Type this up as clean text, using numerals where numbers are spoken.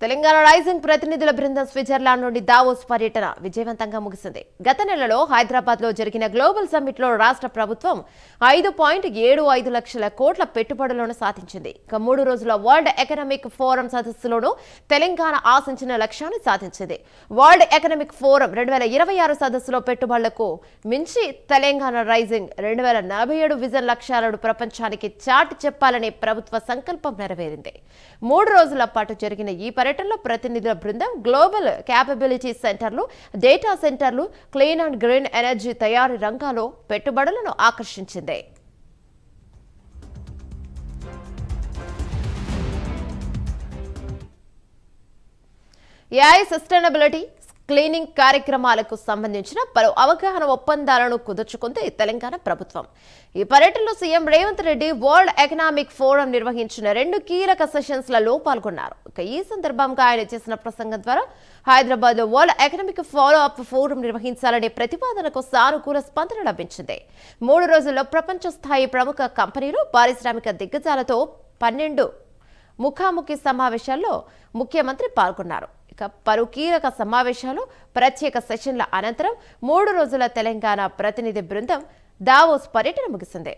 Telangana rising ప్రతినిధుల బృందం Switzerland నుండి దావోస్ పర్యటన విజయవంతంగా ముగిసింది. గత నెలలో హైదరాబాద్ లో జరిగిన గ్లోబల్ సమ్మిట్ లో రాష్ట్ర ప్రభుత్వం 5.75 లక్షల కోట్ల పెట్టుబడులను సాధించింది. ఇక 3 రోజుల వరల్డ్ ఎకనామిక్ ఫోరం సదస్సులోనూ తెలంగాణ ఆశించిన లక్ష్యాన్ని సాధించింది. వరల్డ్ ఎకనామిక్ ఫోరం 2026 సదస్సులో పెట్టుబడులకు మించి తెలంగాణ రైజింగ్ 2047 విజన్ లక్ష్యాలను ప్రపంచానికి చాటి చెప్పాలనే ప్రభుత్వ సంకల్పం నెరవేరింది. 3 రోజుల పాటు జరిగిన ఈ పర్యటనలో ప్రతినిధుల బృందం గ్లోబల్ క్యాపబిలిటీ సెంటర్లు, డేటా సెంటర్లు, క్లీన్ అండ్ గ్రీన్ ఎనర్జీ తయారీ రంగాల్లో పెట్టుబడులను ఆకర్షించింది. ఏఐ సస్టైనబిలిటీ క్లీనింగ్ కార్యక్రమాలకు సంబంధించిన పలు అవగాహన ఒప్పందాలను కుదుర్చుకుంది తెలంగాణ ప్రభుత్వం. ఈ పర్యటనలో CM Revanth Reddy world economic forum నిర్వహించిన 2 కీలక సెషన్స్లలో పాల్గొన్నారు. ఈ సందర్భంగా ఆయన చేసిన ప్రసంగం ద్వారా హైదరాబాద్ లో world economic follow up forum నిర్వహించాలనే ప్రతిపాదనకు సానుకూల స్పందన లభించింది. 3 రోజుల్లో ప్రపంచ స్థాయి ప్రముఖ కంపెనీలు, పారిశ్రామిక దిగ్గజాలతో 12 ముఖాముఖి సమావేశాల్లో ముఖ్యమంత్రి పాల్గొన్నారు. ఇక పలు కీలక సమావేశాలు, ప్రత్యేక సెషన్ల అనంతరం 3 రోజుల తెలంగాణ ప్రతినిధి బృందం దావోస్ పర్యటన ముగిసింది.